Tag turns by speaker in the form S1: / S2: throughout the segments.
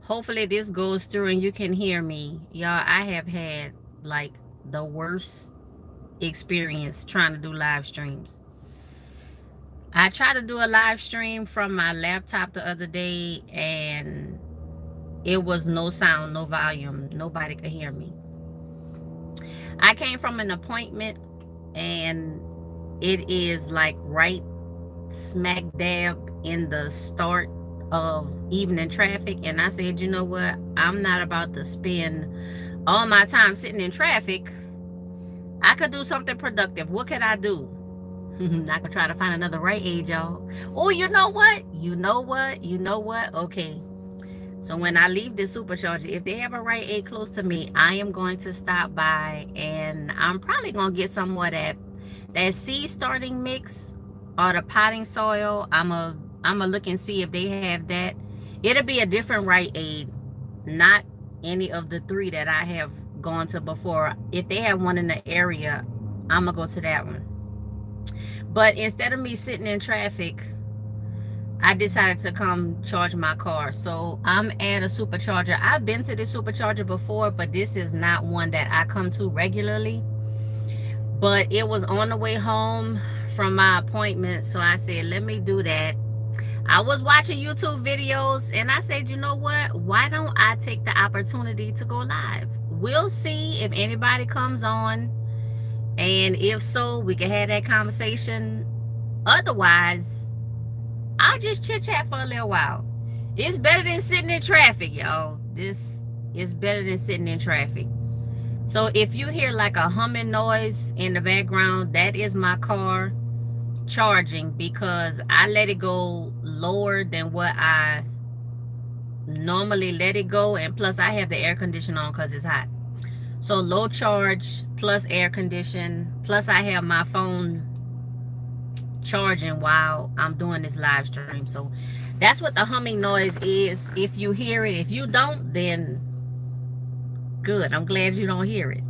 S1: Hopefully this goes through and you can hear me. Y'all, I have had like the worst experience trying to do live streams. I tried to do a live stream from my laptop the other day and it was no sound, no volume. Nobody could hear me. I came from an appointment and it is like right smack dab in the start of evening traffic, and I said, you know what, I'm not about to spend all my time sitting in traffic. I could do something productive. What could I do? I could try to find another Rite Aid, y'all. Oh, you know what, okay, so when I leave the supercharger, if they have a Rite Aid close to me, I am going to stop by and I'm probably gonna get some more of that seed starting mix or the potting soil. I'm a look and see if they have that. It'll be a different Rite Aid, not any of the three that I have gone to before. If they have one in the area, I'm gonna go to that one. But instead of me sitting in traffic, I decided to come charge my car. So I'm at a supercharger. I've been to this supercharger before, but this is not one that I come to regularly. But it was on the way home from my appointment, so I said, let me do that. I was watching YouTube videos and I said, you know what, why don't I take the opportunity to go live? We'll see if anybody comes on, and if so, we can have that conversation. Otherwise, I'll just chit chat for a little while. It's better than sitting in traffic, y'all. This is better than sitting in traffic. So if you hear like a humming noise in the background, that is my car charging, because I let it go lower than what I normally let it go, and plus I have the air conditioner on because it's hot. So low charge plus air condition, plus I have my phone charging while I'm doing this live stream. So that's what the humming noise is. If you hear it, if you don't, then good. I'm glad you don't hear it.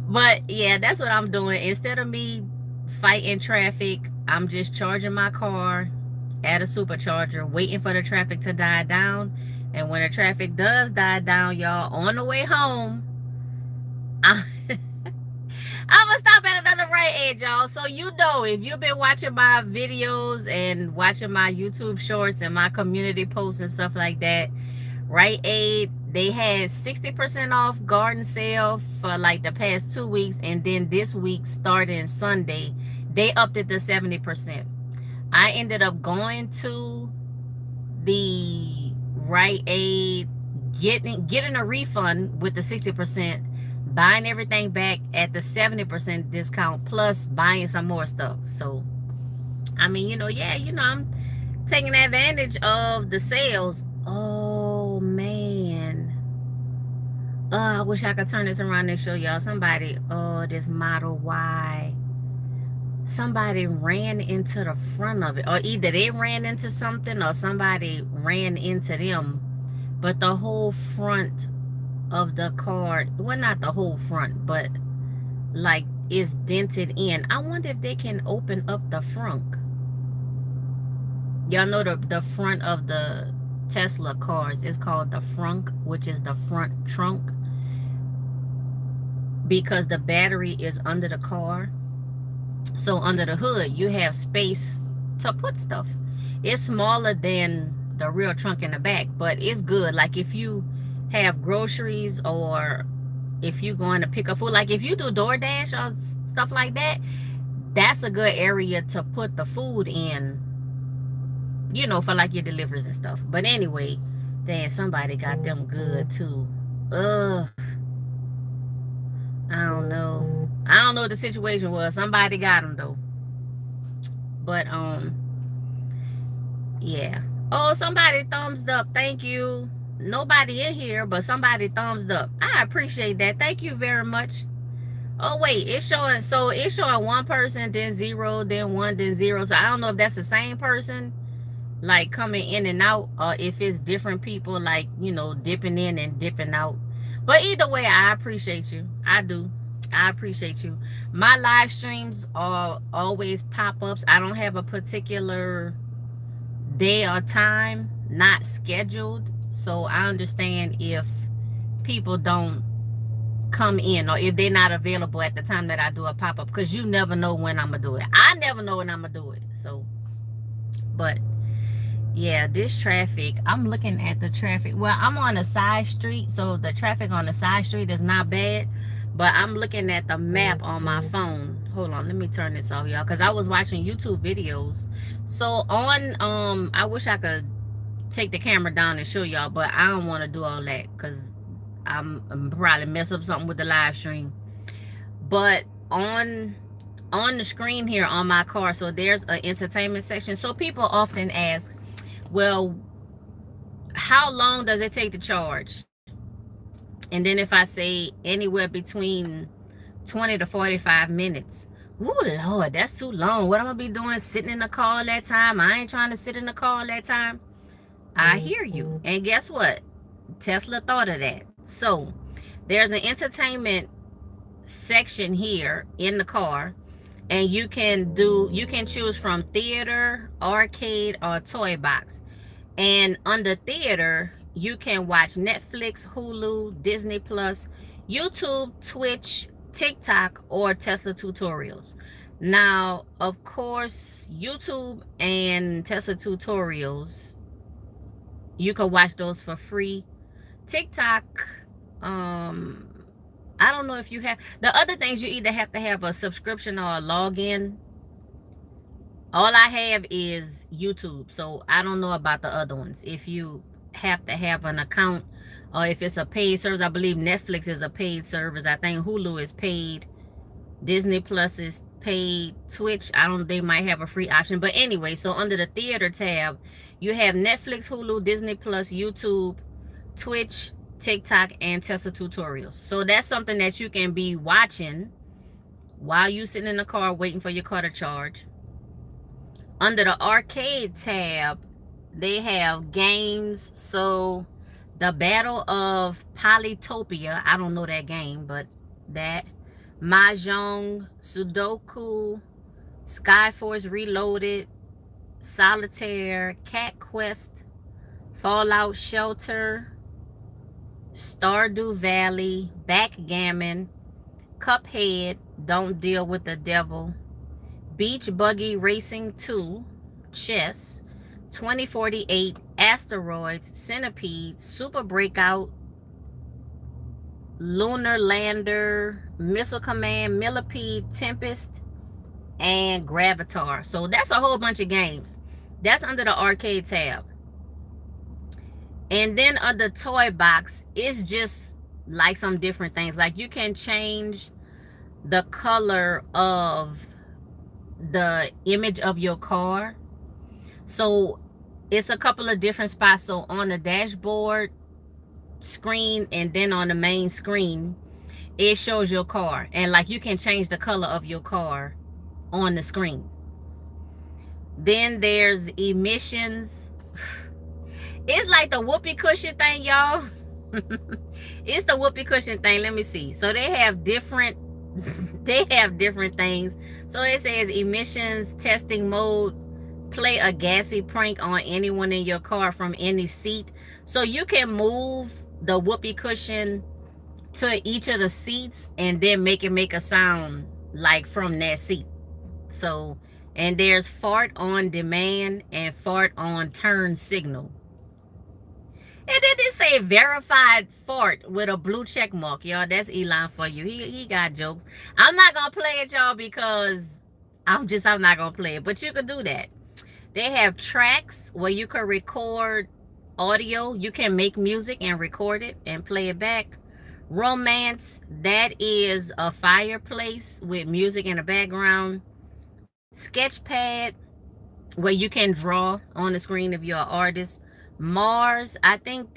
S1: But yeah, that's what I'm doing. Instead of me fighting traffic, I'm just charging my car at a supercharger, waiting for the traffic to die down. And when the traffic does die down, y'all, on the way home, I'm gonna stop at another Rite Aid, y'all. So you know, if you've been watching my videos and watching my YouTube shorts and my community posts and stuff like that, Rite Aid, they had 60% off garden sale for like the past 2 weeks, and then this week starting Sunday, they upped it to 70%. I ended up going to the Rite Aid, getting a refund with the 60%, buying everything back at the 70% discount, plus buying some more stuff. So I mean, you know, yeah, you know, I'm taking advantage of the sales. Oh man, I wish I could turn this around and show y'all. Somebody, this Model Y, somebody ran into the front of it, or either they ran into something or somebody ran into them. But the whole front of the car, well, not the whole front, but like it's dented in. I wonder if they can open up the front. Y'all know the front of the Tesla cars is called the frunk, which is the front trunk, because the battery is under the car. So under the hood, you have space to put stuff. It's smaller than the real trunk in the back, but it's good. Like if you have groceries, or if you're going to pick up food, like if you do DoorDash or stuff like that, that's a good area to put the food in, you know, for like your deliveries and stuff. But anyway, then somebody got them good too. I don't know what the situation was. Somebody got them though. But yeah. Oh, somebody thumbs up. Thank you. Nobody in here, but somebody thumbs up. I appreciate that. Thank you very much. Oh wait, it's showing, so it's showing one person, then 0, then 1, then 0. So I don't know if that's the same person, like coming in and out, or if it's different people, like, you know, dipping in and dipping out. But either way, I appreciate you. I do. I appreciate you. My live streams are always pop-ups. I don't have a particular day or time. not scheduled. So I understand if people don't come in, or if they're not available at the time that I do a pop-up, because you never know when I'm gonna do it. I never know when I'm gonna do it. So, but yeah, this traffic, I'm looking at the traffic. Well, I'm on a side street, so the traffic on the side street is not bad, but I'm looking at the map on my phone. Hold on, let me turn this off, y'all, because I was watching YouTube videos. So on I wish I could take the camera down and show y'all, but I don't want to do all that because I'm probably mess up something with the live stream. But on the screen here on my car, so there's an entertainment section. So people often ask, well, how long does it take to charge? And then if I say anywhere between 20 to 45 minutes, ooh, Lord, that's too long. What am I gonna be doing sitting in the car all that time? I ain't trying to sit in the car all that time. I hear you. And guess what? Tesla thought of that. So there's an entertainment section here in the car, and you can choose from theater, arcade, or toy box. And under theater, you can watch Netflix, Hulu, Disney Plus, YouTube, Twitch, TikTok, or Tesla tutorials. Now, of course, YouTube and Tesla tutorials, you can watch those for free. TikTok, I don't know if you have. The other things, you either have to have a subscription or a login. All I have is YouTube, so I don't know about the other ones. If you have to have an account, or if it's a paid service. I believe Netflix is a paid service. I think Hulu is paid. Disney Plus is paid. Twitch, I don't, they might have a free option. But anyway, so under the theater tab, you have Netflix, Hulu, Disney Plus, YouTube, Twitch, TikTok, and Tesla tutorials. So that's something that you can be watching while you sitting in the car waiting for your car to charge. Under the arcade tab, they have games. So the Battle of Polytopia, I don't know that game, but that. Mahjong, Sudoku, Skyforce Reloaded, Solitaire, Cat Quest, Fallout Shelter, Stardew Valley, Backgammon, Cuphead, Don't Deal with the Devil, Beach Buggy Racing 2, Chess, 2048, Asteroids, Centipede, Super Breakout, Lunar Lander, Missile Command, Millipede, Tempest, and Gravatar. So that's a whole bunch of games. That's under the arcade tab. And then under toy box, it's just like some different things. Like you can change the color of the image of your car. So it's a couple of different spots. So on the dashboard screen, and then on the main screen, it shows your car, and like you can change the color of your car on the screen. Then there's emissions. It's like the whoopee cushion thing, y'all. It's the whoopee cushion thing. Let me see. So they have different things. So it says emissions testing mode, play a gassy prank on anyone in your car from any seat. So you can move the whoopee cushion to each of the seats and then make it make a sound like from that seat. So, and there's fart on demand and fart on turn signal. And then they say verified fart with a blue check mark, y'all. That's Elon for you. He got jokes. I'm not gonna play it, y'all, because I'm not gonna play it, but you can do that. They have tracks where you can record audio. You can make music and record it and play it back. Romance, that is a fireplace with music in the background. Sketchpad, where you can draw on the screen if you're an artist. Mars, I think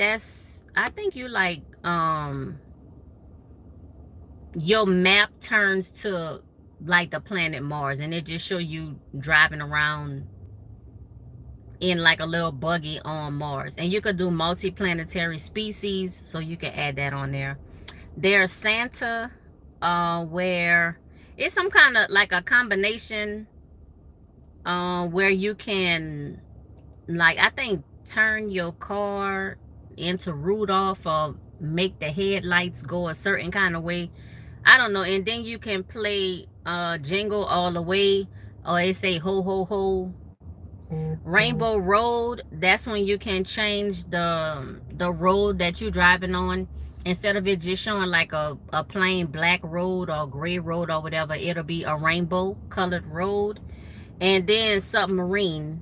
S1: you like your map turns to like the planet Mars, and it just show you driving around in like a little buggy on Mars. And you could do multi-planetary species, so you can add that on there. There's Santa, where it's some kind of like a combination where you can, like, I think turn your car into Rudolph or make the headlights go a certain kind of way. I don't know. And then you can play Jingle All the Way, or it say Ho Ho Ho. Rainbow Road, that's when you can change the road that you're driving on. Instead of it just showing like a plain black road or gray road or whatever, it'll be a rainbow colored road. And then Submarine,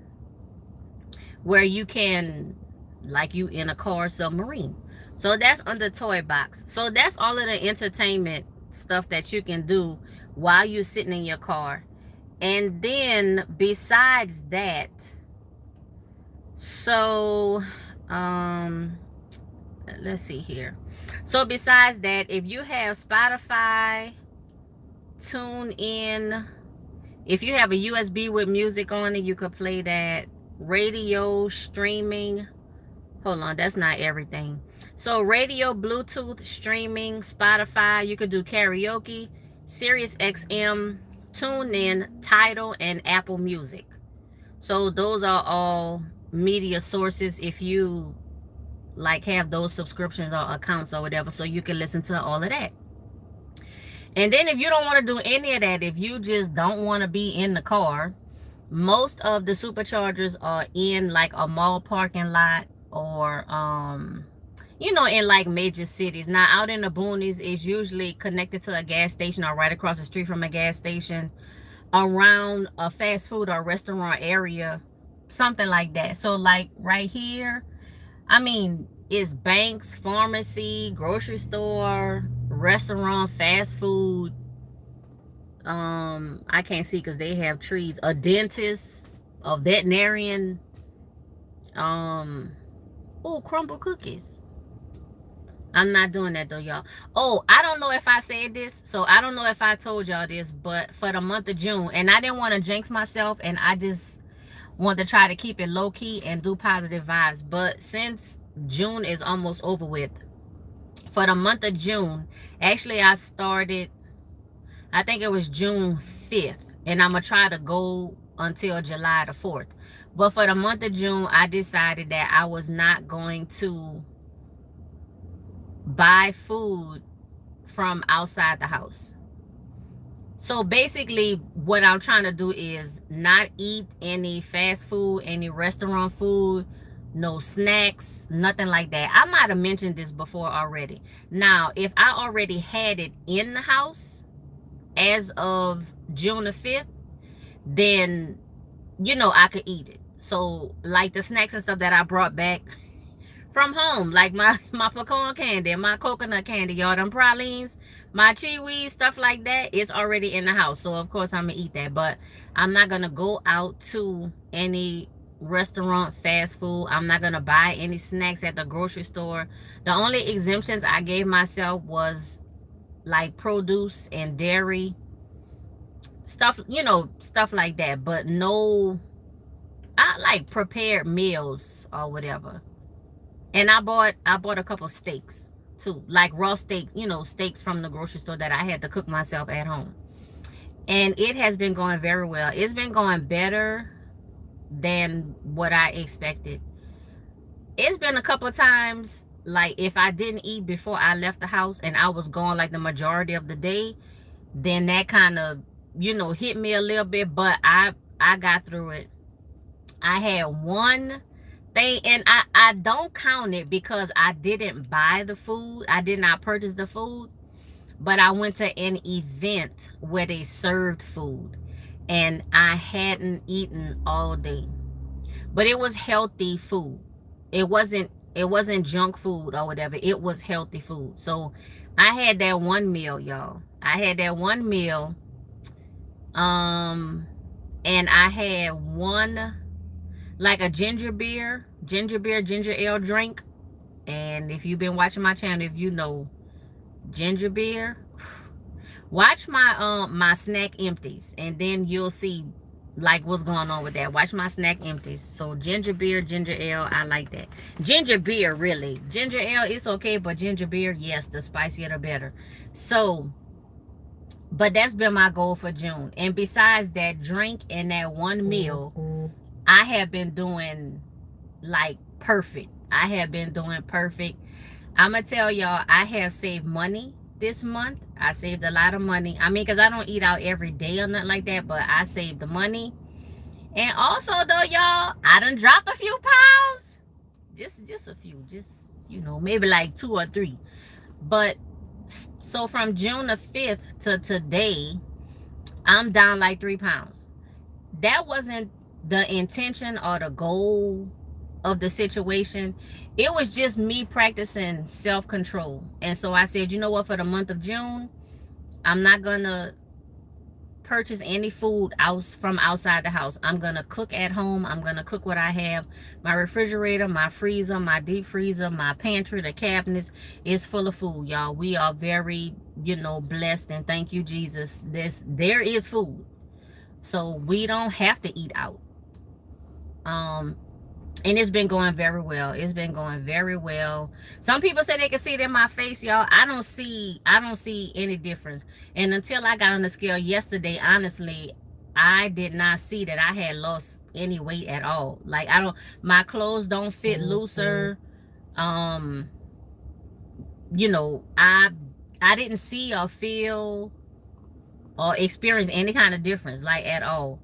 S1: where you can, like you in a car submarine. So that's under Toy Box. So that's all of the entertainment stuff that you can do while you're sitting in your car. And then besides that, so let's see here. So besides that, if you have Spotify, TuneIn, if you have a USB with music on it, you could play that. Radio, streaming. Hold on, that's not everything. So radio, Bluetooth, streaming, Spotify, you could do karaoke, Sirius XM, TuneIn, Tidal, and Apple Music. So those are all media sources if you like have those subscriptions or accounts or whatever, so you can listen to all of that. And then if you don't want to do any of that, if you just don't want to be in the car, most of the superchargers are in like a mall parking lot, or you know, in like major cities. Now out in the boonies, it's usually connected to a gas station or right across the street from a gas station, around a fast food or restaurant area, something like that. So like right here, I mean, it's banks, pharmacy, grocery store, restaurant, fast food. I can't see because they have trees. A dentist, a veterinarian. Oh, crumble cookies. I'm not doing that though, y'all. Oh, I don't know if I said this, so I don't know if I told y'all this, but for the month of June, and I didn't want to jinx myself, and I just want to try to keep it low key and do positive vibes. But since June is almost over with, for the month of June, actually I started, I think it was June 5th, and I'm gonna try to go until July the 4th. But for the month of June, I decided that I was not going to buy food from outside the house. So basically what I'm trying to do is not eat any fast food, any restaurant food, no snacks, nothing like that. I might have mentioned this before already. Now, if I already had it in the house as of June the 5th, then, you know, I could eat it. So like the snacks and stuff that I brought back from home, like my pecan candy, my coconut candy, y'all, them pralines, my chiwi, stuff like that, it's already in the house. So of course I'm gonna eat that, but I'm not gonna go out to any restaurant, fast food. I'm not gonna buy any snacks at the grocery store. The only exemptions I gave myself was like produce and dairy stuff, you know, stuff like that. But no, I like prepared meals or whatever. And I bought a couple steaks too, like raw steaks, you know, steaks from the grocery store that I had to cook myself at home. And it has been going very well. It's been going better than what I expected. It's been a couple of times, like if I didn't eat before I left the house and I was gone like the majority of the day, then that kind of, you know, hit me a little bit, but I got through it. I had one thing, and I don't count it because I didn't buy the food. I did not purchase the food, but I went to an event where they served food, and I hadn't eaten all day. But it was healthy food. It wasn't junk food or whatever. It was healthy food. So I had that one meal, y'all. I had that one meal. And I had one, like a ginger ale drink. And if you've been watching my channel, if you know ginger beer, watch my my snack empties, and then you'll see like what's going on with that. Watch my snack empties. So ginger beer, ginger ale, I like that. Ginger beer, really. Ginger ale is okay, but ginger beer, yes, the spicier the better. So, but that's been my goal for June. And besides that drink and that one meal, I have been doing like perfect. I have been doing perfect. I'm gonna tell y'all, I have saved money this month. I saved a lot of money. I mean, because I don't eat out every day or nothing like that, but I saved the money. And also though, y'all, I done dropped a few pounds. Just a few. Just, you know, maybe like 2 or 3. But so from June the 5th to today, I'm down like 3 pounds. That wasn't the intention or the goal of the situation. It was just me practicing self-control. And so I said, you know what, for the month of June, I'm not gonna purchase any food from outside the house. I'm gonna cook at home. I'm gonna cook what I have. My refrigerator, my freezer, my deep freezer, my pantry, the cabinets is full of food, y'all. We are very, you know, blessed, and thank you, Jesus. There is food, so we don't have to eat out. And it's been going very well. It's been going very well. Some people say they can see it in my face, y'all. I don't see any difference. And until I got on the scale yesterday, honestly, I did not see that I had lost any weight at all. Like, my clothes don't fit looser. You know, I didn't see or feel or experience any kind of difference, like, at all.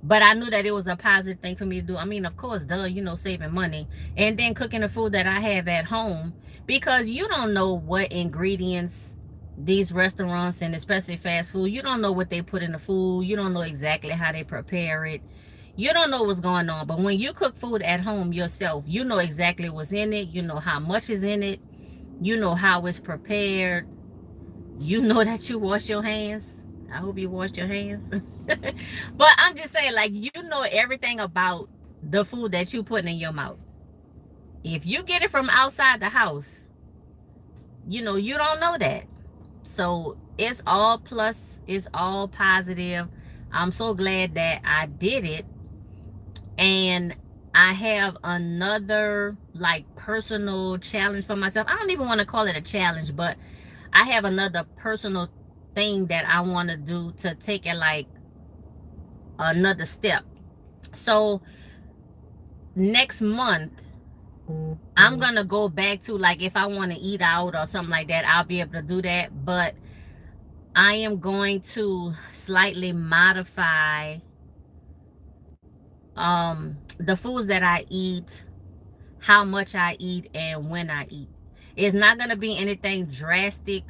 S1: But I knew that it was a positive thing for me to do. I mean, of course, duh, you know, saving money. And then cooking the food that I have at home. Because you don't know what ingredients these restaurants, and especially fast food, you don't know what they put in the food. You don't know exactly how they prepare it. You don't know what's going on. But when you cook food at home yourself, you know exactly what's in it. You know how much is in it. You know how it's prepared. You know that you wash your hands. I hope you washed your hands. But I'm just saying, like, you know everything about the food that you put in your mouth. If you get it from outside the house, you know, you don't know that. So it's all plus, it's all positive. I'm so glad that I did it. And I have another, like, personal challenge for myself. I don't even want to call it a challenge, but I have another personal thing that I want to do to take it like another step. So next month, I'm gonna go back to, like, if I want to eat out or something like that, I'll be able to do that. But I am going to slightly modify the foods that I eat, how much I eat, and when I eat. It's not gonna be anything drastic.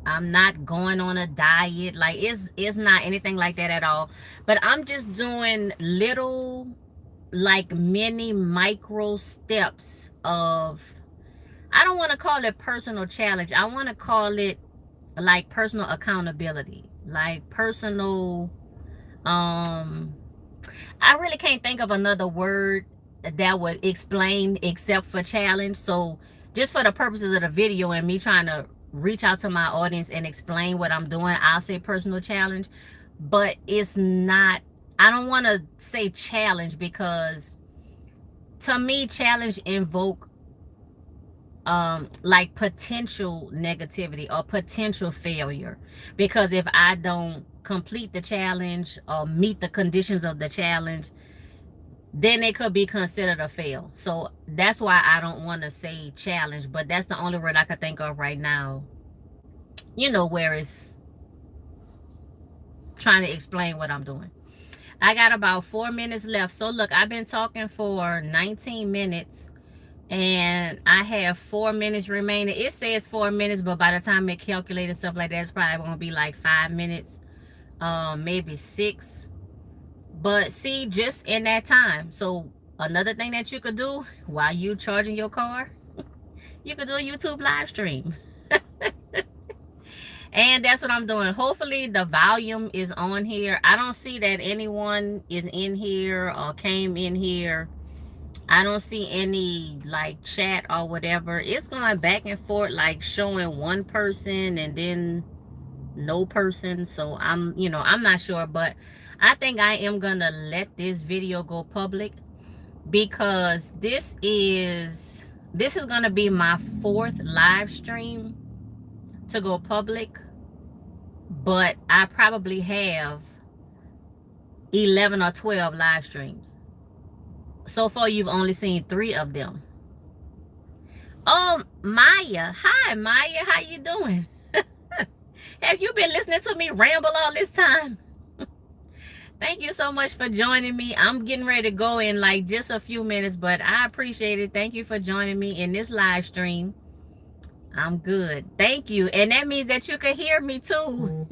S1: I'm not going on a diet. Like, it's not anything like that at all. But I'm just doing little, like, mini micro steps of, I don't want to call it personal challenge. I want to call it like personal accountability. Like personal, I really can't think of another word that would explain except for challenge. So just for the purposes of the video and me trying to reach out to my audience and explain what I'm doing, I'll say personal challenge. But it's not, I don't want to say challenge, because to me challenge invoke like potential negativity or potential failure. Because if I don't complete the challenge or meet the conditions of the challenge, then it could be considered a fail. So that's why I don't want to say challenge, but that's the only word I could think of right now, you know, where it's trying to explain what I'm doing. I got about 4 minutes left. So look, I've been talking for 19 minutes and I have 4 minutes remaining. It says 4 minutes, but by the time it calculates and stuff like that, it's probably gonna be like 5 minutes, maybe 6. But see, just in that time. So another thing that you could do while you charging your car, you could do a YouTube live stream. And that's what I'm doing. Hopefully the volume is on here. I don't see that anyone is in here or came in here. I don't see any like chat or whatever. It's going back and forth, like showing one person and then no person. So I'm, you know, I'm not sure, but I think I am gonna let this video go public, because this is gonna be my 4th live stream to go public, but I probably have 11 or 12 live streams. So far, you've only seen 3 of them. Oh, Maya. Hi, Maya. How you doing? Have you been listening to me ramble all this time? Thank you so much for joining me. I'm getting ready to go in like just a few minutes, but I appreciate it. Thank you for joining me in this live stream. I'm good. Thank you. And that means that you can hear me too.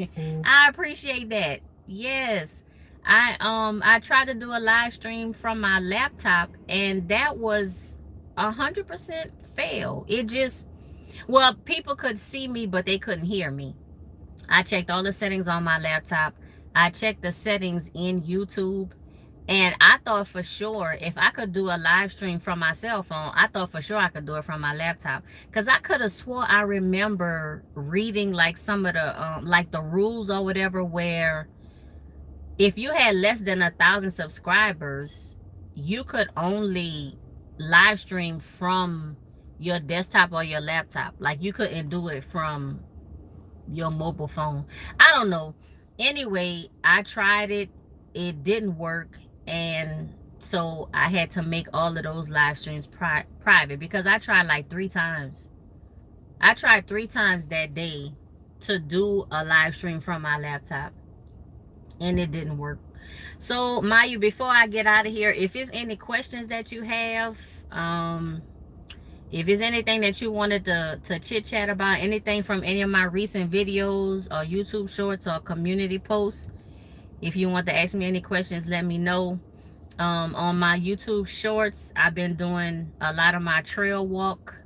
S1: I appreciate that. Yes. I tried to do a live stream from my laptop, and that was 100% fail. It just, well, people could see me, but they couldn't hear me. I checked all the settings on my laptop. I checked the settings in YouTube, and I thought for sure if I could do a live stream from my cell phone, I thought for sure I could do it from my laptop. Because I could have swore I remember reading like some of the like the rules or whatever, where if you had less than 1,000 subscribers, you could only live stream from your desktop or your laptop. Like you couldn't do it from your mobile phone. I don't know. Anyway, I tried it. It didn't work. And so I had to make all of those live streams private, because I tried like 3 times. I tried 3 times that day to do a live stream from my laptop, and it didn't work. So Maya, before I get out of here, if there's any questions that you have, if it's anything that you wanted to chit chat about, anything from any of my recent videos or YouTube shorts or community posts, if you want to ask me any questions, let me know. On my YouTube shorts, I've been doing a lot of my trail walk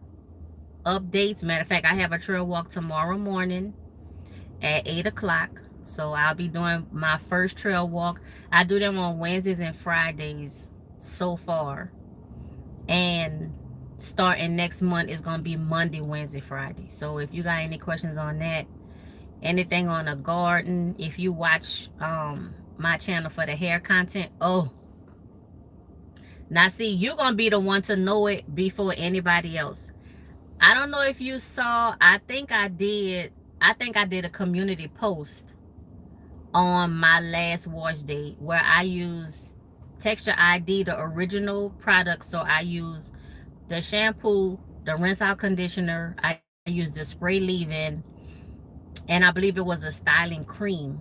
S1: updates. Matter of fact, I have a trail walk tomorrow morning at 8 o'clock. So I'll be doing my first trail walk. I do them on Wednesdays and Fridays so far. And starting next month is going to be Monday, Wednesday, Friday. So if you got any questions on that, anything on a garden, if you watch my channel for the hair content, oh, now see, you're going to be the one to know it before anybody else. I don't know if you saw, I think I did a community post on my last wash day where I use Texture ID, the original product. So I use the shampoo, the rinse out conditioner, I use the spray leave-in, and I believe it was a styling cream.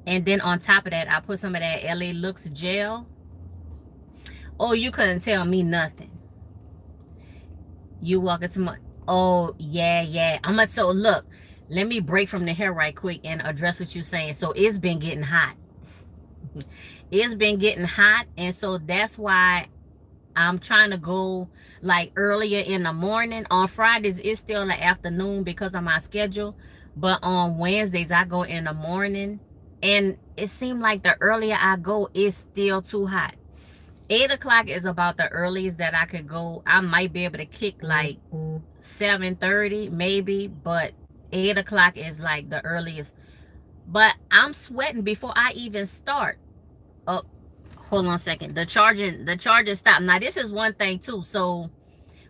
S1: And then on top of that, I put some of that LA Looks gel. Oh, you couldn't tell me nothing. You walk into my, oh yeah. So look, let me break from the hair right quick and address what you're saying. So it's been getting hot. It's been getting hot, and so that's why I'm trying to go like earlier in the morning. On Fridays, it's still in the afternoon because of my schedule. But on Wednesdays, I go in the morning. And it seemed like the earlier I go, it's still too hot. 8 o'clock is about the earliest that I could go. I might be able to kick like 7:30 maybe. But 8 o'clock is like the earliest. But I'm sweating before I even start. Oh, hold on a second. The charging stopped. Now this is one thing too. So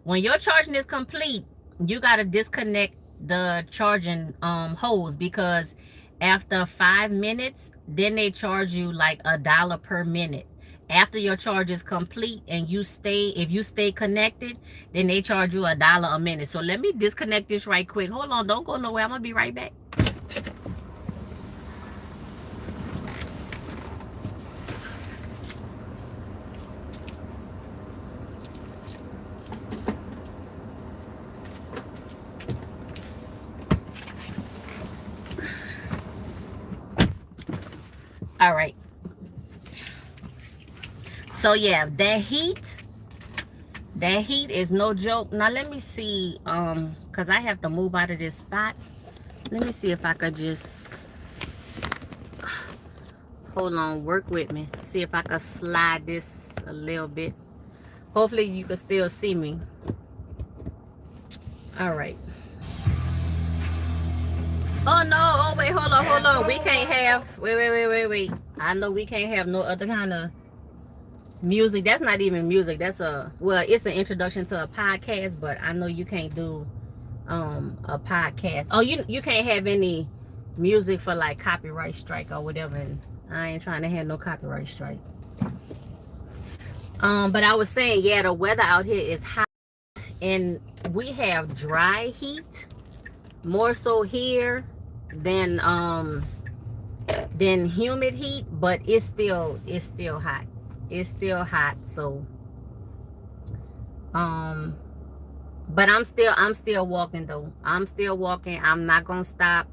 S1: when your charging is complete, you got to disconnect the charging hose, because after 5 minutes, then they charge you like $1 per minute. After your charge is complete and if you stay connected, then they charge you $1 a minute. So let me disconnect this right quick. Hold on, don't go nowhere. I'm gonna be right back. All right. So yeah, that heat is no joke. Now let me see, because I have to move out of this spot. Let me see if I could just, hold on, work with me. See if I could slide this a little bit. Hopefully you can still see me. All right. Oh no, oh wait, hold on. We can't have, wait. I know we can't have no other kind of music. That's not even music. That's it's an introduction to a podcast, but I know you can't do a podcast. Oh, you can't have any music for like copyright strike or whatever, and I ain't trying to have no copyright strike. But I was saying, yeah, the weather out here is hot, and we have dry heat more so here than humid heat, but it's still hot. It's still hot. So um but I'm still walking though. I'm still walking. I'm not gonna stop.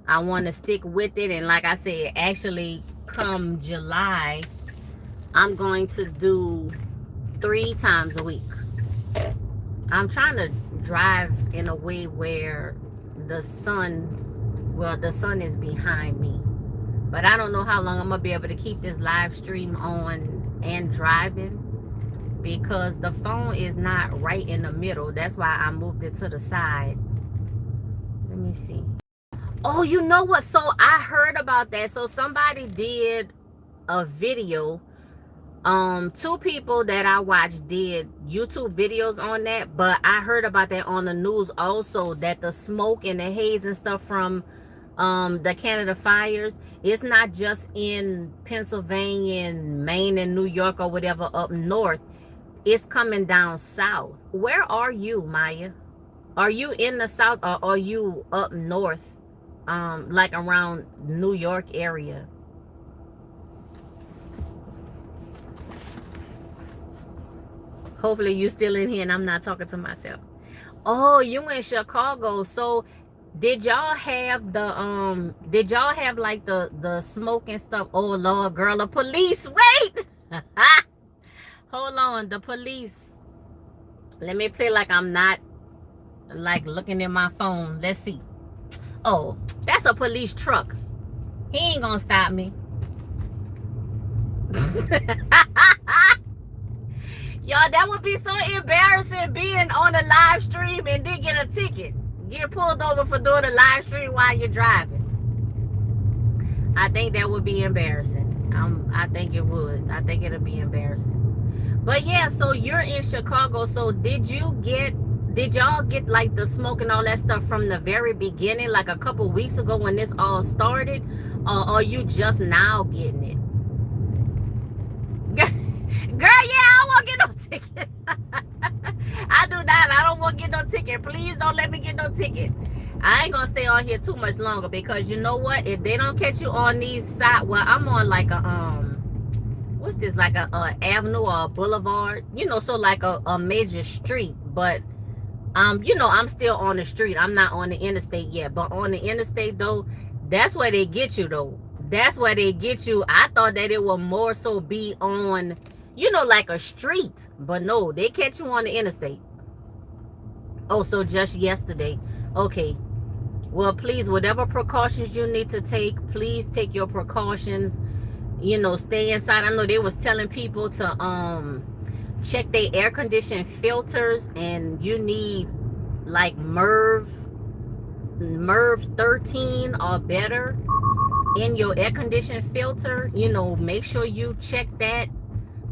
S1: I want to stick with it, and like I said, actually come July, I'm going to do 3 times a week. I'm trying to drive in a way where the sun is behind me. But I don't know how long I'm gonna be able to keep this live stream on and driving, because the phone is not right in the middle. That's why I moved it to the side. Let me see. Oh, you know what? So I heard about that. So somebody did a video. Two people that I watched did YouTube videos on that, but I heard about that on the news also, that the smoke and the haze and stuff from the Canada fires, it's not just in Pennsylvania and Maine and New York or whatever up north. It's coming down south. Where are you, Maya? Are you in the south, or are you up north, like around New York area? Hopefully you still in here and I'm not talking to myself. Oh, you in Chicago. So did y'all have like the smoke and stuff? Oh Lord, girl, the police. Wait. Hold on, the police. Let me play like I'm not like looking at my phone. Let's see. Oh, that's a police truck. He ain't gonna stop me. Y'all, that would be so embarrassing, being on a live stream and then get a ticket. Get pulled over for doing a live stream while you're driving. I think that would be embarrassing. I think it would. I think it'll be embarrassing. But yeah, so you're in Chicago. So did y'all get like the smoke and all that stuff from the very beginning, like a couple weeks ago when this all started? Or are you just now getting it? Girl, yeah, I don't want to get no ticket. I do not. I don't want to get no ticket. Please don't let me get no ticket. I ain't going to stay on here too much longer, because you know what? If they don't catch you on these side, well, I'm on like a, what's this? Like a avenue or a boulevard, so like a major street. But, I'm still on the street. I'm not on the interstate yet. But on the interstate, though, that's where they get you, though. That's where they get you. I thought that it would more so be on, like a street. But no, they catch you on the interstate. Oh, so just yesterday. Okay. Well, please, whatever precautions you need to take, please take your precautions. Stay inside. I know they was telling people to check their air conditioning filters, and you need like MERV 13 or better in your air conditioning filter. Make sure you check that.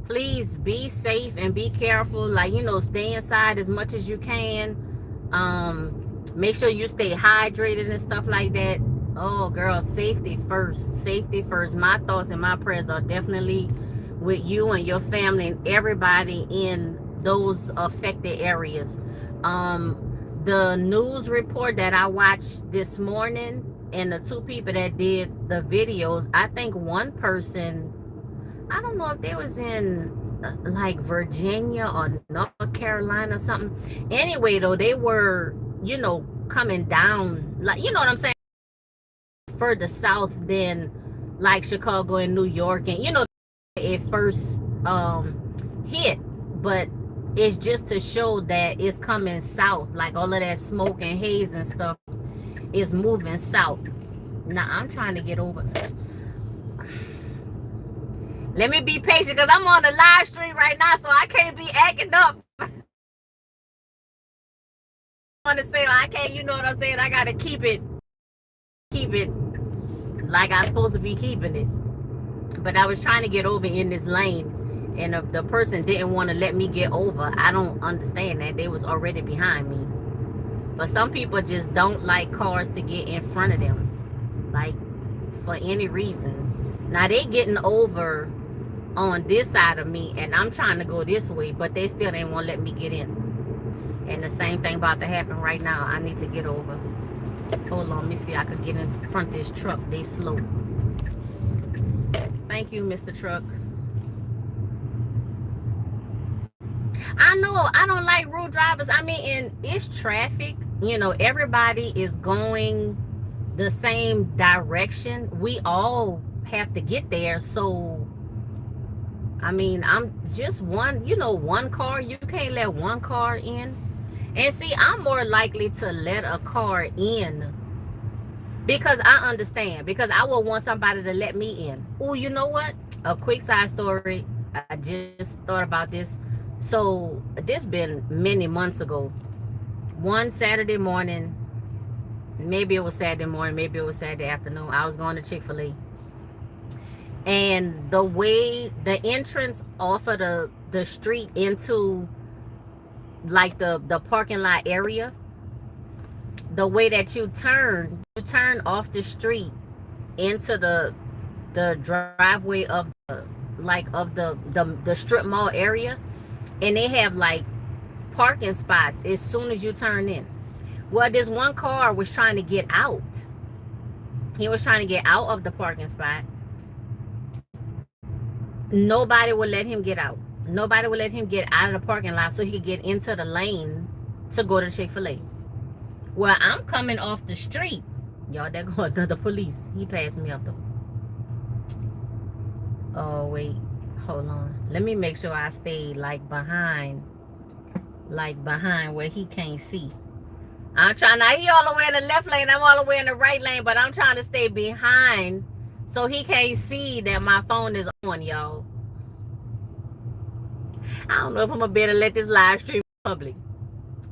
S1: Please be safe and be careful. Like, stay inside as much as you can. Make sure you stay hydrated and stuff like that. Oh girl, safety first. Safety first. My thoughts and my prayers are definitely with you and your family and everybody in those affected areas. The news report that I watched this morning, and the two people that did the videos, I think one person, I don't know if they was in like Virginia or North Carolina or something. Anyway, though, they were, coming down, like, you know what I'm saying, further south than like Chicago and New York, and it first hit. But it's just to show that it's coming south, like all of that smoke and haze and stuff is moving south. Now I'm trying to get over. Let me be patient, because I'm on the live stream right now, so I can't be acting up. I want to say, I can't, you know what I'm saying? I gotta keep it like I'm supposed to be keeping it. But I was trying to get over in this lane, and the person didn't want to let me get over. I don't understand that. They was already behind me. But some people just don't like cars to get in front of them, like, for any reason. Now they getting over on this side of me, and I'm trying to go this way, but they still ain't want to let me get in. And the same thing about to happen right now. I need to get over. Hold on, let me see. I could get in front of this truck. They slow. Thank you, Mr. Truck. I know I don't like rude drivers. I mean, and it's traffic. You know, everybody is going the same direction. We all have to get there. So, I mean, I'm just one, you know, one car. You can't let one car in. And see, I'm more likely to let a car in because I understand. Because I would want somebody to let me in. Oh, you know what? A quick side story. I just thought about this. So this been many months ago. One Saturday morning, maybe it was Saturday morning, maybe it was Saturday afternoon, I was going to Chick-fil-A. And the way the entrance off of the street into like the parking lot area, the way that you turn off the street into the driveway of the strip mall area, and they have like parking spots as soon as you turn in. Well, this one car was trying to get out. He was trying to get out of the parking spot. Nobody would let him get out. Nobody would let him get out of the parking lot so he could get into the lane to go to Chick-fil-A. Well, I'm coming off the street. Y'all, they're going to the police. He passed me up though. Oh, wait. Hold on. Let me make sure I stay like behind where he can't see. I'm trying, now he all the way in the left lane, I'm all the way in the right lane, but I'm trying to stay behind so he can't see that my phone is on, y'all. I don't know if I'm gonna be able to let this live stream public.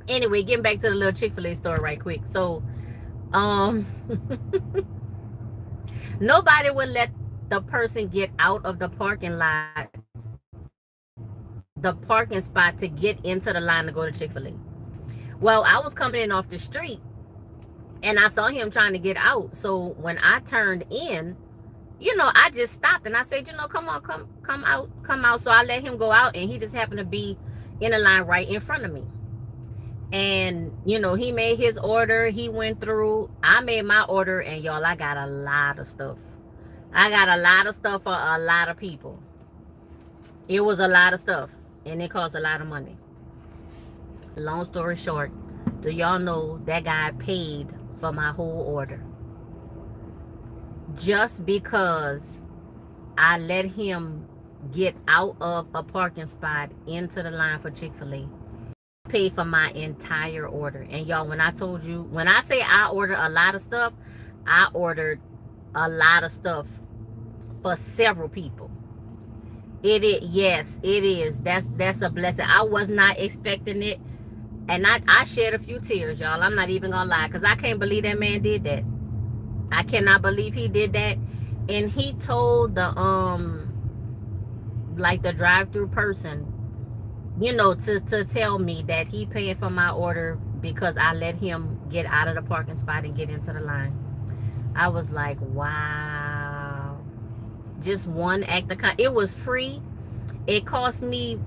S1: Anyway, getting back to the little Chick-fil-A story right quick. So nobody would let the person get out of the parking lot, the parking spot, to get into the line to go to Chick-fil-A. Well, I was coming in off the street and I saw him trying to get out. So when I turned in, you know, I just stopped and I said, you know, come on, come out. So I let him go out, and he just happened to be in the line right in front of me. And, you know, he made his order. He went through. I made my order, and y'all, I got a lot of stuff. I got a lot of stuff for a lot of people. It was a lot of stuff, and it cost a lot of money. Long story short, do y'all know that guy paid for my whole order? Just because I let him get out of a parking spot into the line for Chick-fil-A, paid for my entire order. And y'all, when I told you, when I say I ordered a lot of stuff, I ordered a lot of stuff for several people. Yes, it is. That's a blessing. I was not expecting it. And I shed a few tears, y'all. I'm not even gonna lie, because I can't believe that man did that. I cannot believe he did that. And he told the like the drive-through person, you know, to tell me that he paid for my order because I let him get out of the parking spot and get into the line. I was like, wow. Just one act of it was free. It cost me,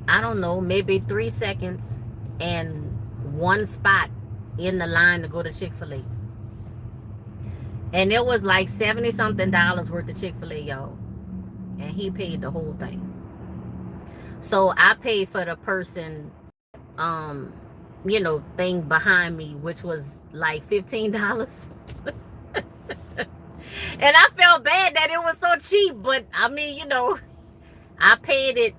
S1: I don't know, maybe 3 seconds and one spot in the line to go to Chick-fil-A. And it was like $70-something worth of Chick-fil-A, y'all. And he paid the whole thing. So I paid for the person, you know, thing behind me, which was like $15. And I felt bad that it was so cheap, but I mean, you know, I paid it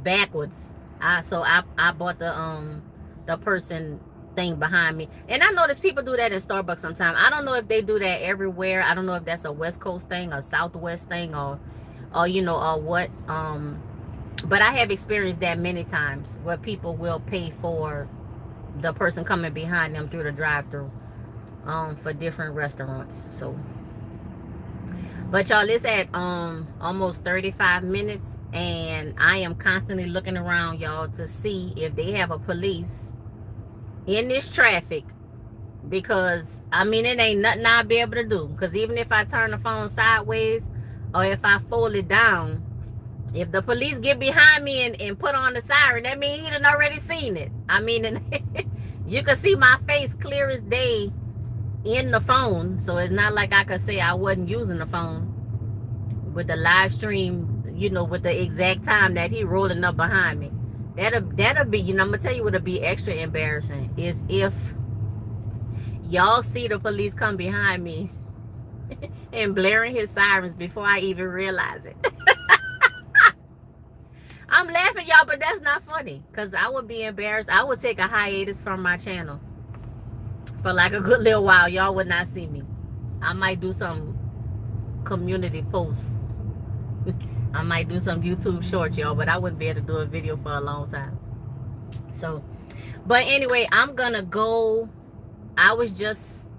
S1: backwards. So I bought the person thing behind me. And I notice people do that in Starbucks sometimes. I don't know if they do that everywhere. I don't know if that's a West Coast thing or Southwest thing or you know, or what. But I have experienced that many times where people will pay for the person coming behind them through the drive-thru for different restaurants. So, but y'all, it's at almost 35 minutes, and I am constantly looking around, y'all, to see if they have a police in this traffic, because I mean, it ain't nothing I'll be able to do, because even if I turn the phone sideways, or if I fold it down, if the police get behind me and put on the siren, that means he done already seen it. I mean, you can see my face clear as day in the phone, so it's not like I could say I wasn't using the phone with the live stream, you know, with the exact time that he rolling up behind me. That'll be, you know, I'm gonna tell you what'll be extra embarrassing is if y'all see the police come behind me and blaring his sirens before I even realize it. I'm laughing, y'all, but that's not funny, because I would be embarrassed. I would take a hiatus from my channel for like a good little while. Y'all would not see me. I might do some community posts. I might do some YouTube shorts, y'all, but I wouldn't be able to do a video for a long time. So, but anyway, I'm gonna go. I was just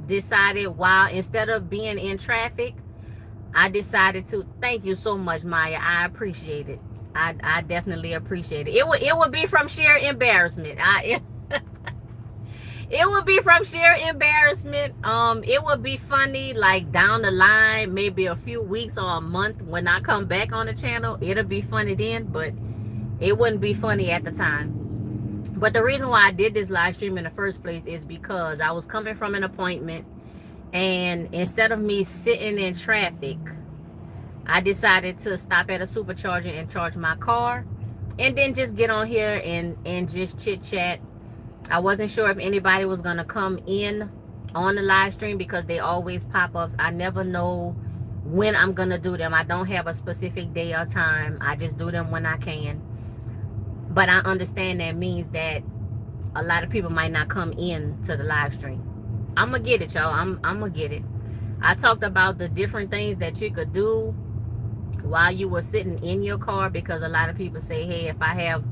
S1: decided, while instead of being in traffic, I decided to, thank you so much, Maya. I appreciate it. I definitely appreciate it. It would be from sheer embarrassment. It would be from sheer embarrassment. It would be funny, like down the line, maybe a few weeks or a month when I come back on the channel. It'll be funny then, but it wouldn't be funny at the time. But the reason why I did this live stream in the first place is because I was coming from an appointment, and instead of me sitting in traffic, I decided to stop at a supercharger and charge my car, and then just get on here and just chit chat. I wasn't sure if anybody was gonna come in on the live stream because they always pop ups. I never know when I'm gonna do them. I don't have a specific day or time. I just do them when I can. But I understand that means that a lot of people might not come in to the live stream. I'm gonna get it, y'all. I'm gonna get it. I talked about the different things that you could do while you were sitting in your car, because a lot of people say, hey, if I have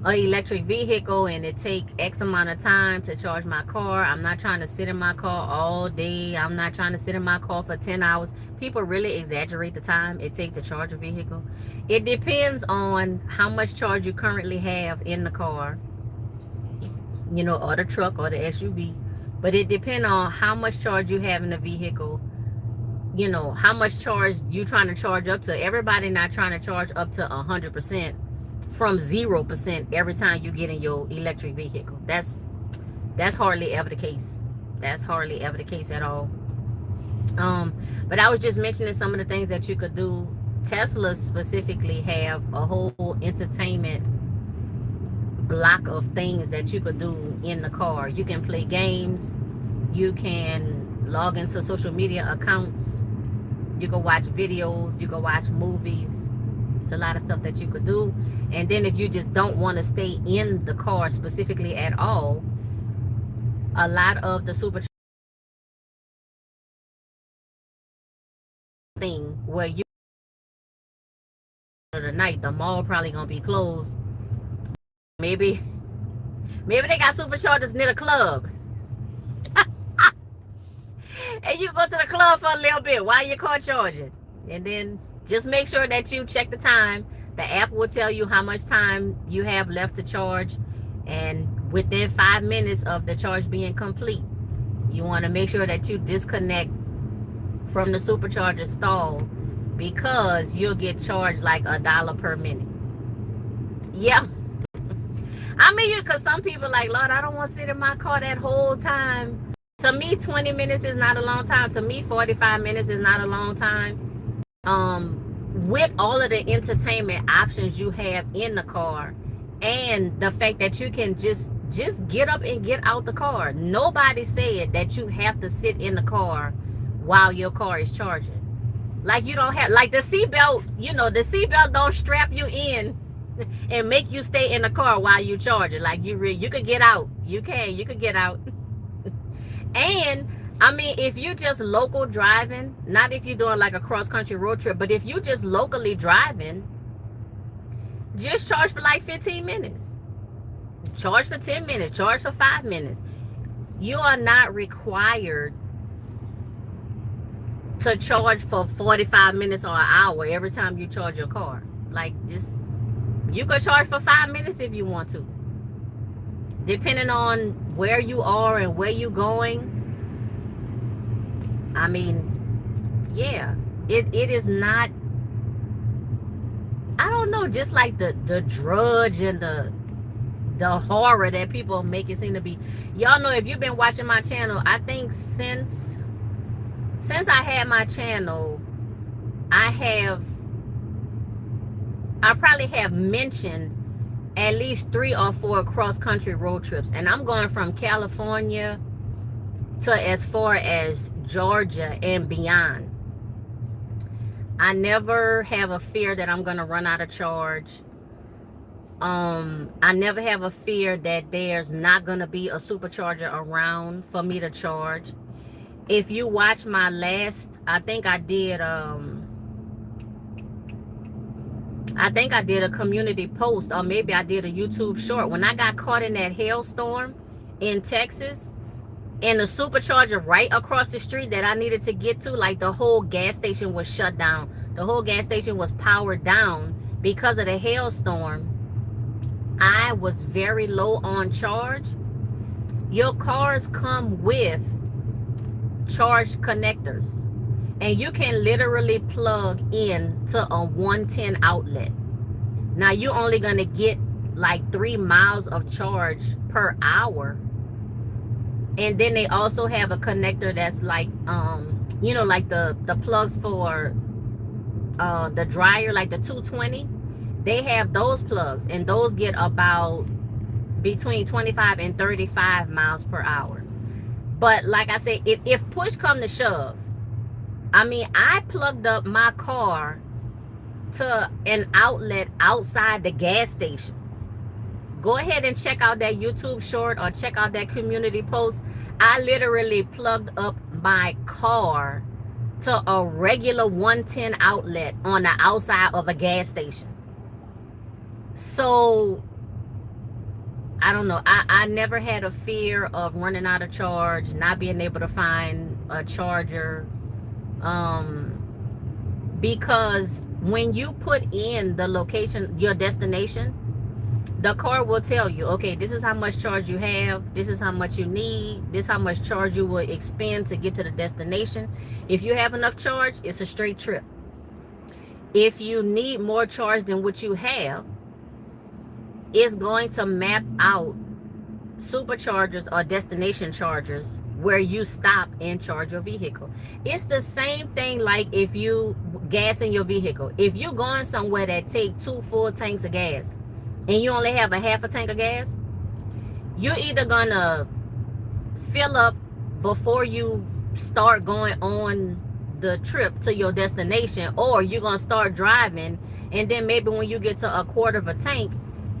S1: an electric vehicle and it take X amount of time to charge my car, I'm not trying to sit in my car all day. I'm not trying to sit in my car for 10 hours. People really exaggerate the time it takes to charge a vehicle. It depends on how much charge you currently have in the car, you know, or the truck or the SUV. But it depends on how much charge you have in the vehicle, you know, how much charge you trying to charge up to. Everybody not trying to charge up to 100% from 0% every time you get in your electric vehicle. That's hardly ever the case. That's hardly ever the case at all. But I was just mentioning some of the things that you could do. Tesla specifically have a whole entertainment block of things that you could do in the car. You can play games, you can log into social media accounts, you can watch videos, you can watch movies. It's a lot of stuff that you could do. And then if you just don't want to stay in the car specifically at all, a lot of the super thing where you tonight, the mall probably gonna be closed. Maybe they got superchargers near the club. And you go to the club for a little bit while your car charging. And then just make sure that you check the time. The app will tell you how much time you have left to charge. And within 5 minutes of the charge being complete, you want to make sure that you disconnect from the supercharger stall, because you'll get charged like $1 per minute. Yeah. I mean, because some people like, Lord, I don't want to sit in my car that whole time. To me, 20 minutes is not a long time. To me, 45 minutes is not a long time. With all of the entertainment options you have in the car, and the fact that you can just get up and get out the car. Nobody said that you have to sit in the car while your car is charging. Like, you don't have, like the seatbelt, you know, the seatbelt don't strap you in and make you stay in the car while you charge it. Like, you could get out. You could get out. And I mean, if you're just local driving, not if you're doing like a cross-country road trip, but if you just locally driving, just charge for like 15 minutes. Charge for 10 minutes. Charge for 5 minutes. You are not required to charge for 45 minutes or an hour every time you charge your car. Like, just, you could charge for 5 minutes if you want to, depending on where you are and where you're going. I mean, yeah, It is not, I don't know, just like the drudge and the horror that people make it seem to be. Y'all know, if you've been watching my channel, I think since I had my channel, I probably have mentioned at least 3 or 4 cross-country road trips, and I'm going from California to as far as Georgia and beyond. I never have a fear that I'm gonna run out of charge. I never have a fear that there's not gonna be a supercharger around for me to charge. If you watch my last, I think I did a community post, or maybe I did a YouTube short. When I got caught in that hailstorm in Texas, and the supercharger right across the street that I needed to get to, like the whole gas station was shut down. The whole gas station was powered down because of the hailstorm. I was very low on charge. Your cars come with charge connectors, and you can literally plug in to a 110 outlet. Now you're only gonna get like 3 miles of charge per hour. And then they also have a connector that's like you know, like the plugs for the dryer, like the 220. They have those plugs, and those get about between 25 and 35 miles per hour. But like I said, if push come to shove, I mean, I plugged up my car to an outlet outside the gas station. Go ahead and check out that YouTube short, or check out that community post. I literally plugged up my car to a regular 110 outlet on the outside of a gas station. So I don't know, I never had a fear of running out of charge, not being able to find a charger, because when you put in the location, your destination, the car will tell you, okay, this is how much charge you have, this is how much you need, this is how much charge you will expend to get to the destination. If you have enough charge, it's a straight trip. If you need more charge than what you have, it's going to map out superchargers or destination chargers where you stop and charge your vehicle. It's the same thing like if you gas in your vehicle. If you're going somewhere that take 2 full tanks of gas and you only have a half a tank of gas, you're either gonna fill up before you start going on the trip to your destination, or you're gonna start driving, and then maybe when you get to a quarter of a tank,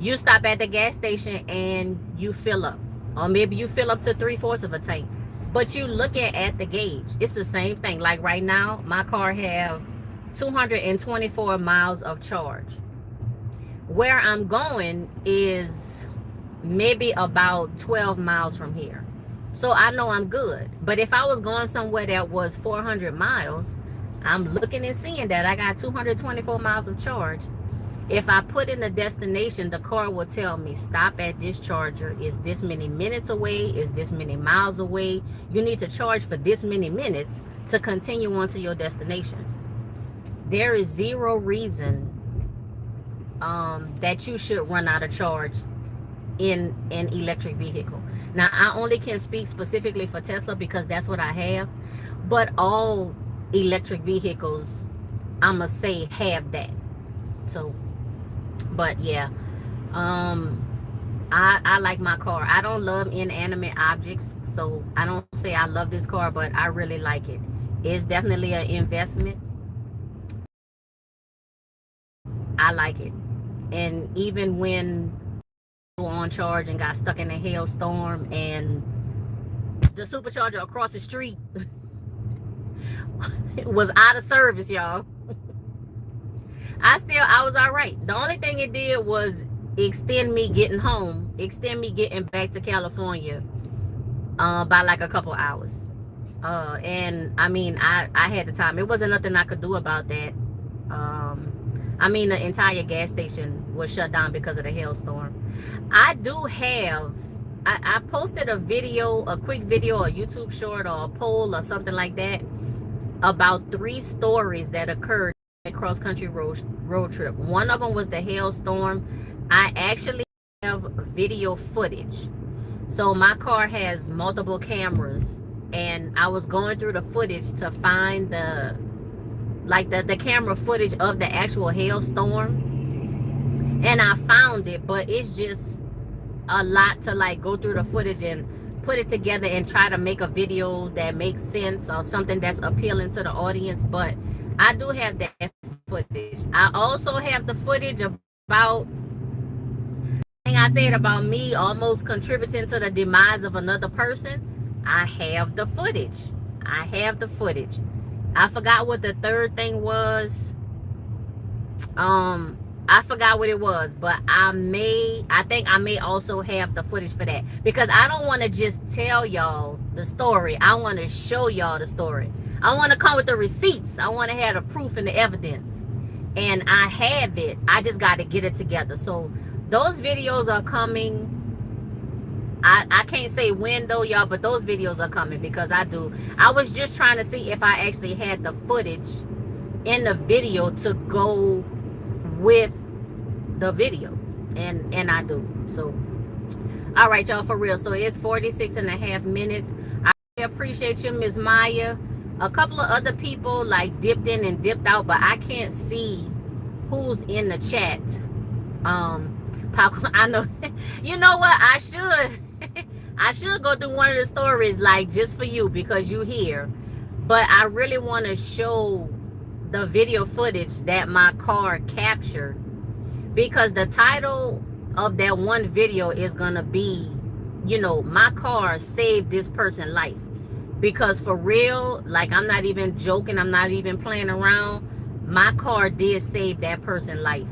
S1: you stop at the gas station and you fill up, or maybe you fill up to 3/4 of a tank. But you looking at the gauge, it's the same thing. Like right now, my car have 224 miles of charge. Where I'm going is maybe about 12 miles from here, so I know I'm good. But if I was going somewhere that was 400 miles, I'm looking and seeing that I got 224 miles of charge. If I put in the destination, the car will tell me, stop at this charger. Is this many minutes away? Is this many miles away? You need to charge for this many minutes to continue on to your destination. There is zero reason that you should run out of charge in an electric vehicle. Now, I only can speak specifically for Tesla because that's what I have. But all electric vehicles, I'ma say, have that. So, but yeah, I like my car. I don't love inanimate objects, so I don't say I love this car, but I really like it. It's definitely an investment. I like it. And even when on charge and got stuck in a hailstorm and the supercharger across the street was out of service, y'all, I was all right. The only thing it did was extend me getting home, extend me getting back to California by like a couple hours. And I mean, I had the time. It wasn't nothing I could do about that. I mean, the entire gas station was shut down because of the hailstorm. I do have, I posted a video, a quick video, a YouTube short or a poll or something like that, about 3 stories that occurred at cross-country road trip. One of them was the hailstorm. I actually have video footage. So my car has multiple cameras, and I was going through the footage to find the camera footage of the actual hailstorm, and I found it, but it's just a lot to like go through the footage and put it together and try to make a video that makes sense or something that's appealing to the audience. But I do have that footage. I also have the footage about I said about me almost contributing to the demise of another person. I have the footage. I have the footage. I forgot what the third thing was. I forgot what it was, but I think I may also have the footage for that, because I don't want to just tell y'all the story. I want to show y'all the story. I want to come with the receipts. I want to have the proof and the evidence, and I have it. I just got to get it together. So those videos are coming. I can't say when though, y'all, but those videos are coming, because I was just trying to see if I actually had the footage in the video to go with the video, and I do. So all right, y'all, for real. So it's 46.5 minutes. I appreciate you, Miss Maya. A couple of other people like dipped in and dipped out, but I can't see who's in the chat. Popcorn, I know. You know what, I should go through one of the stories like just for you, because you here. But I really want to show the video footage that my car captured, because the title of that one video is gonna be, you know, my car saved this person's life. Because for real, like, I'm not even joking, I'm not even playing around, my car did save that person's life.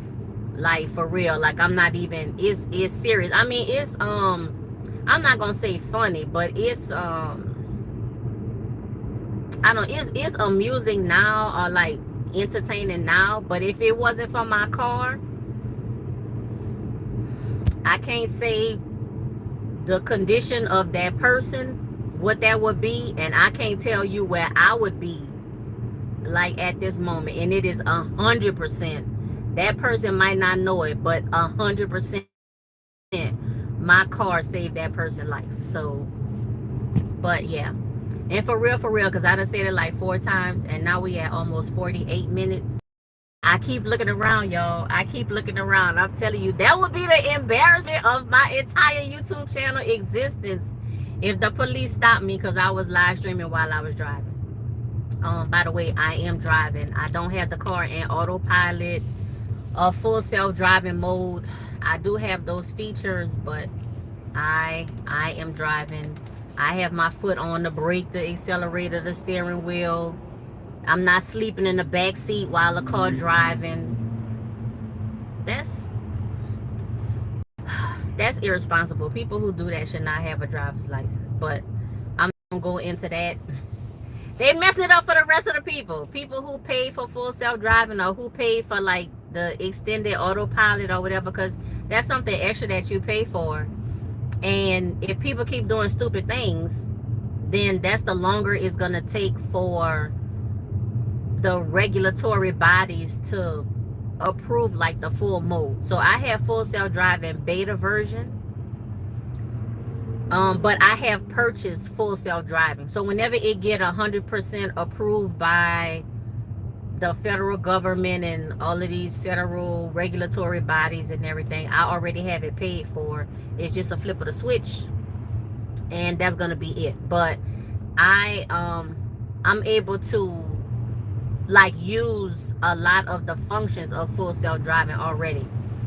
S1: Like, for real, like, I'm not even, it's serious. I mean, it's I'm not gonna say funny, but it's I don't, it's amusing now, or like entertaining now. But if it wasn't for my car, I can't say the condition of that person, what that would be, and I can't tell you where I would be like at this moment. And it is 100%. That person might not know it, but 100%, my car saved that person's life. So, but yeah, and for real, because I done said it like 4 times, and now we at almost 48 minutes. I keep looking around, y'all. I keep looking around. I'm telling you, that would be the embarrassment of my entire YouTube channel existence if the police stopped me because I was live streaming while I was driving. By the way, I am driving. I don't have the car in autopilot or full self-driving mode. I do have those features, but I am driving. I have my foot on the brake, the accelerator, the steering wheel. I'm not sleeping in the back seat while the car driving. That's irresponsible. People who do that should not have a driver's license. But I'm not gonna go into that. They messing it up for the rest of the people. People who pay for full self-driving, or who pay for like the extended autopilot or whatever, because that's something extra that you pay for. And if people keep doing stupid things, then that's the longer it's gonna take for the regulatory bodies to approve like the full mode. So I have full self-driving beta version, but I have purchased full self-driving. So whenever it get 100% approved by the federal government and all of these federal regulatory bodies and everything, I already have it paid for. It's just a flip of the switch, and that's gonna be it. But I'm able to like use a lot of the functions of full self-driving already.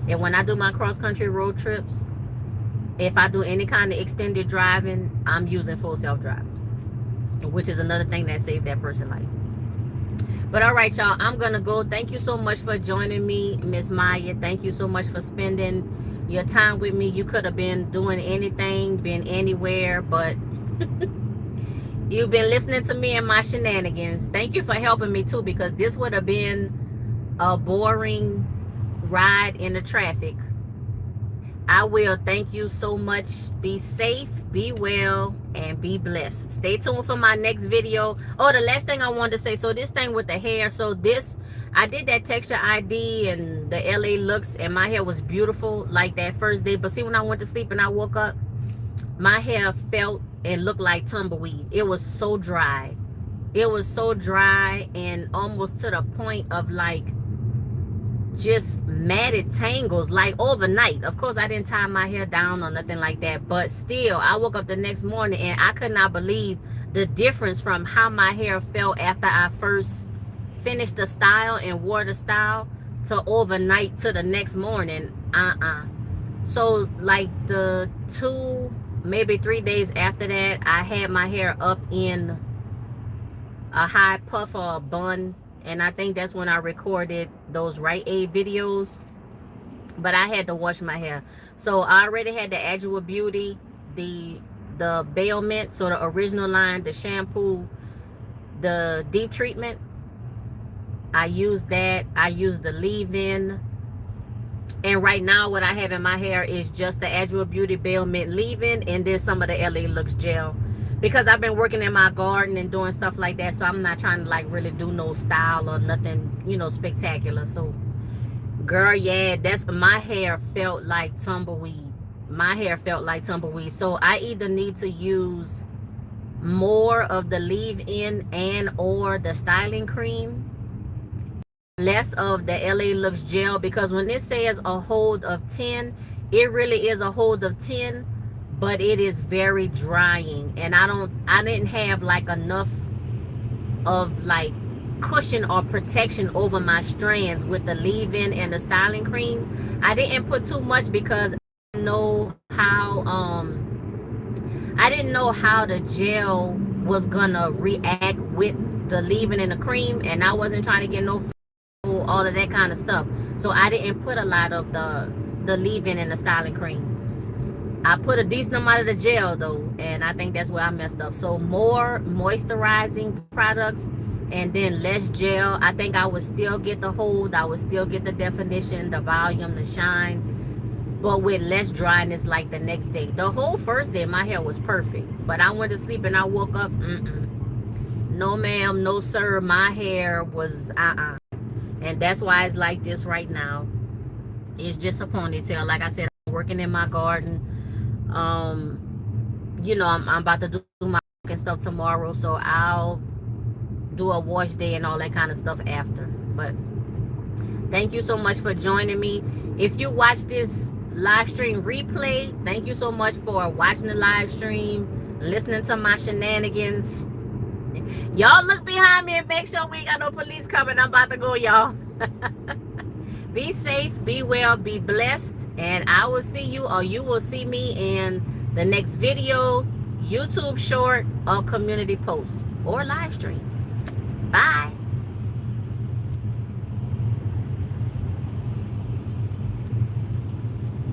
S1: And when I do my cross-country road trips, if I do any kind of extended driving, I'm using full self-driving, which is another thing that saved that person's life. But all right, y'all, I'm gonna go. Thank you so much for joining me, Miss Maya. Thank you so much for spending your time with me. You could have been doing anything, been anywhere, but you've been listening to me and my shenanigans. Thank you for helping me too, because this would have been a boring ride in the traffic. I will. Thank you so much. Be safe, be well, and be blessed. Stay tuned for my next video. Oh, the last thing I wanted to say, so this thing with the hair, so this, I did that texture ID and the LA looks, and my hair was beautiful like that first day. But see, when I went to sleep and I woke up, my hair felt and looked like tumbleweed. It was so dry. It was so dry and almost to the point of like just matted tangles, like overnight. Of course, I didn't tie my hair down or nothing like that, but still, I woke up the next morning and I could not believe the difference from how my hair felt after I first finished the style and wore the style to overnight to the next morning. So like the 2, maybe 3 days after that, I had my hair up in a high puff or a bun, and I think that's when I recorded those Rite Aid videos. But I had to wash my hair, so I already had the Actual Beauty, the Bailment, so the original line, the shampoo, the deep treatment. I used that. I used the leave-in, and right now what I have in my hair is just the Actual Beauty Bailment leave-in, and then some of the LA Looks gel, because I've been working in my garden and doing stuff like that, so I'm not trying to like really do no style or nothing, you know, spectacular. So girl, yeah, that's, my hair felt like tumbleweed. My hair felt like tumbleweed. So I either need to use more of the leave-in and or the styling cream, less of the LA Looks gel, because when it says a hold of 10, it really is a hold of 10, but it is very drying, and I didn't have like enough of like cushion or protection over my strands with the leave-in and the styling cream. I didn't put too much because I didn't know how the gel was gonna react with the leave-in and the cream, and I wasn't trying to get no all of that kind of stuff, so I didn't put a lot of the leave-in and the styling cream. I put a decent amount of the gel though, and I think that's where I messed up. So more moisturizing products and then less gel. I think I would still get the hold, I would still get the definition, the volume, the shine, but with less dryness like the next day. The whole first day my hair was perfect, but I went to sleep and I woke up, no ma'am, no sir, my hair was and that's why it's like this right now. It's just a ponytail. Like I said, I'm working in my garden. You know, I'm about to do my stuff tomorrow, so I'll do a wash day and all that kind of stuff after. But thank you so much for joining me. If you watch this live stream replay, thank you so much for watching the live stream, listening to my shenanigans. Y'all look behind me and make sure we ain't got no police coming. I'm about to go, y'all. Be safe, be well, be blessed, and I will see you, or you will see me in the next video, YouTube short, or community post, or live stream.